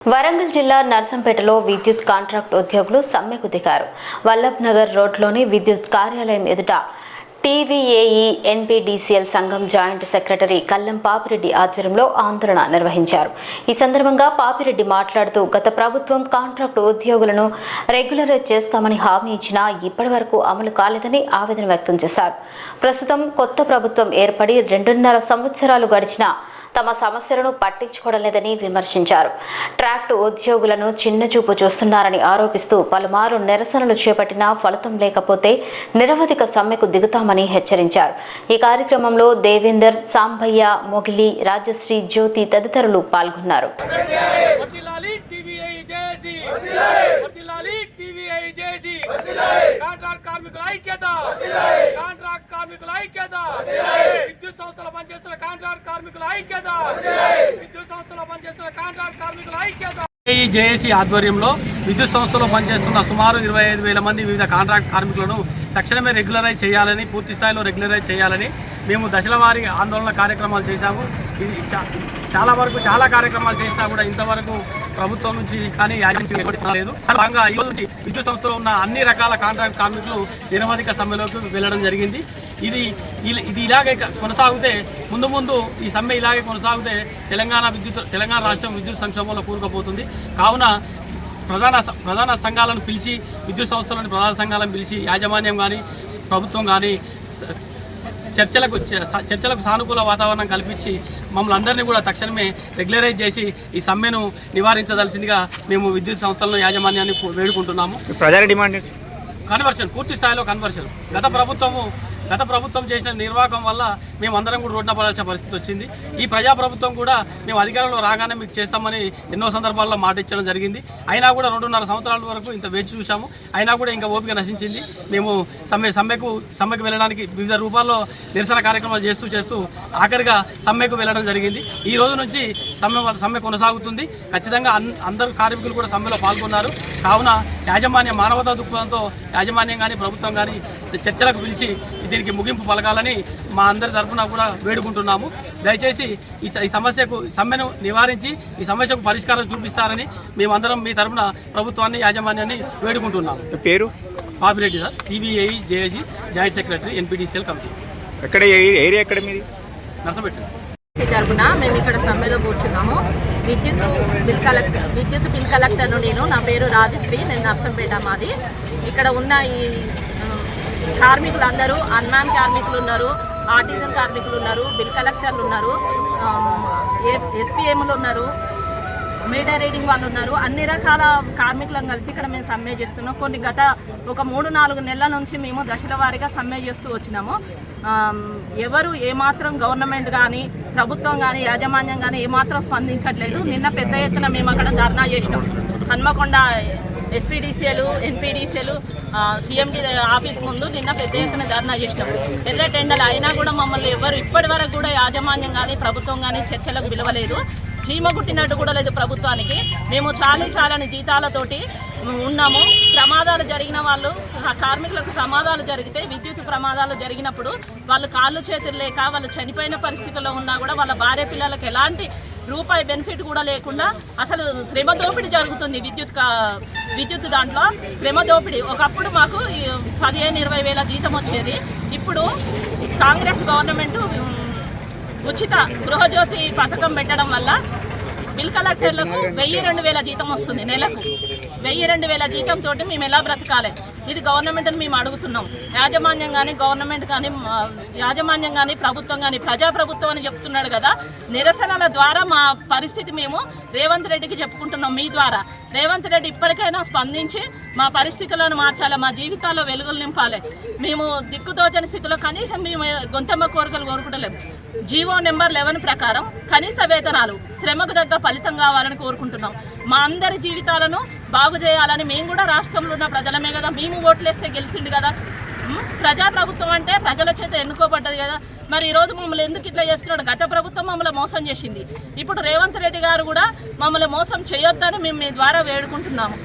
వరంగల్ జిల్లా నర్సంపేటలో విద్యుత్ కాంట్రాక్ట్ ఉద్యోగులు సమ్మెకు దిగారు. వల్లభ్ నగర్ రోడ్లోని విద్యుత్ కార్యాలయం ఎదుట టీవీఏఈ ఎన్పీడీసీఎల్ సంఘం జాయింట్ సెక్రటరీ కల్లం పాపిరెడ్డి ఆధ్వర్యంలో ఆందోళన నిర్వహించారు. ఈ సందర్భంగా పాపిరెడ్డి మాట్లాడుతూ గత ప్రభుత్వం కాంట్రాక్ట్ ఉద్యోగులను రెగ్యులరైజ్ చేస్తామని హామీ ఇచ్చినా ఇప్పటి వరకు అమలు కాలేదని ఆవేదన వ్యక్తం చేశారు. ప్రస్తుతం కొత్త ప్రభుత్వం ఏర్పడి 2.5 సంవత్సరాలు గడిచినా తమ సమస్యలను పట్టించుకోవడం లేదని విమర్శించారు. ట్రాక్ట్ ఉద్యోగులను చిన్నచూపు చూస్తున్నారని ఆరోపిస్తూ పలుమారు నిరసనలు చేపట్టినా ఫలితం లేకపోతే నిరవధిక సమ్మెకు దిగుతామని హెచ్చరించారు. ఈ కార్యక్రమంలో దేవేందర్, సాంబయ్య, మొగిలి, రాజశ్రీ, జ్యోతి తదితరులు పాల్గొన్నారు. జేఏసీ ఆధ్వర్యంలో విద్యుత్ సంస్థలో పనిచేస్తున్న సుమారు 25,000 మంది వివిధ కాంట్రాక్ట్ కార్మికులను తక్షణమే రెగ్యులరైజ్ చేయాలని, పూర్తి స్థాయిలో రెగ్యులరైజ్ చేయాలని మేము దశల వారీ ఆందోళన కార్యక్రమాలు చేశాము. ఇది చాలా కార్యక్రమాలు చేసినా కూడా ఇంతవరకు ప్రభుత్వం నుంచి కానీ లేదు. భాగంగా ఈ రోజు విద్యుత్ సంస్థలో ఉన్న అన్ని రకాల కాంట్రాక్ట్ కార్మికులు నిరవధిక సమ్మెలోకి వెళ్ళడం జరిగింది. ఇది ఇలాగే కొనసాగితే ముందు ఈ సమ్మె ఇలాగే కొనసాగితే తెలంగాణ రాష్ట్రం విద్యుత్ సంక్షోభంలో కూరుకుపోతుంది. కావున ప్రధాన సంఘాలను పిలిచి, విద్యుత్ సంస్థలోని ప్రధాన సంఘాలను పిలిచి యాజమాన్యం కానీ ప్రభుత్వం కానీ చర్చలకు సానుకూల వాతావరణం కల్పించి మమ్మల్ని అందరినీ కూడా తక్షణమే రెగ్యులరైజ్ చేసి ఈ సమ్మెను నివారించదలసిందిగా మేము విద్యుత్ సంస్థలను యాజమాన్యాన్ని వేడుకుంటున్నాము. ప్రజా డిమాండ్ కన్వర్షన్, పూర్తి స్థాయిలో కన్వర్షన్. గత ప్రభుత్వం చేసిన నిర్వాహకం వల్ల మేమందరం కూడా రోడ్డున పడాల్సిన పరిస్థితి వచ్చింది. ఈ ప్రజాప్రభుత్వం కూడా మేము అధికారంలో రాగానే మీకు చేస్తామని ఎన్నో సందర్భాల్లో మాట ఇచ్చడం జరిగింది. అయినా కూడా 2.5 సంవత్సరాల వరకు ఇంత వేచి చూసాము. అయినా కూడా ఇంకా ఓపిక నశించింది. మేము సమ్మెకు వెళ్ళడానికి వివిధ రూపాల్లో నిరసన కార్యక్రమాలు చేస్తూ ఆఖరిగా సమ్మెకు వెళ్ళడం జరిగింది. ఈ రోజు నుంచి సమ్మె కొనసాగుతుంది. ఖచ్చితంగా అందరూ కార్మికులు కూడా సమ్మెలో పాల్గొన్నారు. కావున యాజమాన్యం మానవతా దృక్పథంతో యాజమాన్యం కానీ ప్రభుత్వం కానీ చర్చలకు పిలిచి దీనికి ముగింపు పలకాలని మా అందరి తరఫున కూడా వేడుకుంటున్నాము. దయచేసి ఈ సమ్మెను నివారించి ఈ సమస్యకు పరిష్కారం చూపిస్తారని మేమందరం మీ తరఫున ప్రభుత్వాన్ని యాజమాన్యాన్ని వేడుకుంటున్నాము. పేరు Papireddy sir, TVAE JAC joint secretary NPDCL committee. ఎక్కడ ఏరియా ఎక్కడ మీది? నర్సంపేట తరఫున మేము ఇక్కడ సమ్మెలో కూర్చున్నాము. విద్యుత్ బిల్ కలెక్టర్ను నేను. నా పేరు రాజశ్రీ, నేను నర్సంపేట మాది. ఇక్కడ ఉన్న ఈ కార్మికులందరూ అన్మ్యాన్ కార్మికులు ఉన్నారు, ఆర్టిజన్ కార్మికులు ఉన్నారు, బిల్ కలెక్టర్లు ఉన్నారు, ఎస్పీఎంలు ఉన్నారు, మీటర్ రీడింగ్ వాళ్ళు ఉన్నారు. అన్ని రకాల కార్మికులను కలిసి ఇక్కడ మేము సమ్మె చేస్తున్నాం. గత ఒక 3-4 నెలల నుంచి మేము దశల వారీగా సమ్మె చేస్తూ వచ్చినాము. ఎవరు ఏమాత్రం గవర్నమెంట్ కానీ ప్రభుత్వం కానీ యాజమాన్యం కానీ ఏమాత్రం స్పందించట్లేదు. నిన్న పెద్ద ఎత్తున మేము అక్కడ ధర్నా చేసినాం. Hanamkonda SPDCL, NPDCL, CMD office ముందు నిన్న పెద్ద ఎత్తున ధర్నా చేసినాం. ఎర్ర టెండర్లు అయినా కూడా మమ్మల్ని ఎవరు ఇప్పటి వరకు కూడా యాజమాన్యం కానీ ప్రభుత్వం కానీ చర్చలకు పిలవలేదు. చీమ కుట్టినట్టు కూడా లేదు ప్రభుత్వానికి. మేము చాలని జీతాలతోటి ఉన్నాము. ప్రమాదాలు జరిగిన వాళ్ళు, కార్మికులకు ప్రమాదాలు జరిగితే, విద్యుత్ ప్రమాదాలు జరిగినప్పుడు వాళ్ళు కాళ్ళు చేతులు లేక వాళ్ళు చనిపోయిన పరిస్థితుల్లో ఉన్నా కూడా వాళ్ళ భార్య పిల్లలకు ఎలాంటి రూపాయి బెనిఫిట్ కూడా లేకుండా అసలు శ్రమ దోపిడీ జరుగుతుంది. విద్యుత్ దాంట్లో శ్రమ దోపిడీ. ఒకప్పుడు మాకు 15-20 వేల జీతం వచ్చేది. ఇప్పుడు కాంగ్రెస్ గవర్నమెంట్ ఉచిత గృహజ్యోతి పథకం పెట్టడం వల్ల బిల్ కలెక్టర్లకు 1000-2000 జీతం వస్తుంది నెలకు. 1000-2000 జీతంతో మేము ఎలా బ్రతకాలి? ఇది గవర్నమెంట్ని మేము అడుగుతున్నాం. యాజమాన్యం కానీ ప్రభుత్వం కానీ ప్రజాప్రభుత్వం అని చెప్తున్నాడు కదా. నిరసనల ద్వారా మా పరిస్థితి మేము రేవంత్ రెడ్డికి చెప్పుకుంటున్నాం. మీ ద్వారా రేవంత్ రెడ్డి ఇప్పటికైనా స్పందించి మా పరిస్థితులను మార్చాలి, మా జీవితాల్లో వెలుగులు నింపాలి. మేము దిక్కుతోచని స్థితిలో కనీసం మేము గొంతెమ్మ కోరికలు కోరుకుంటలేము. జీవో నెంబర్ 11 ప్రకారం కనీస వేతనాలు, శ్రమకు తగ్గ ఫలితం కావాలని కోరుకుంటున్నాం. మా అందరి జీవితాలను బాగు చేయాలని. మేము కూడా రాష్ట్రంలో ఉన్న ప్రజలమే కదా, మేము ఓట్లేస్తే గెలిచిండు కదా. ప్రజాప్రభుత్వం అంటే ప్రజల చేత ఎన్నుకోబడ్డది కదా. మరి ఈరోజు మమ్మల్ని ఎందుకు ఇట్లా చేస్తున్నాడు? గత ప్రభుత్వం మమ్మల్ని మోసం చేసింది. ఇప్పుడు రేవంత్ రెడ్డి గారు కూడా మమ్మల్ని మోసం చేయొద్దని మేము మీ ద్వారా వేడుకుంటున్నాము.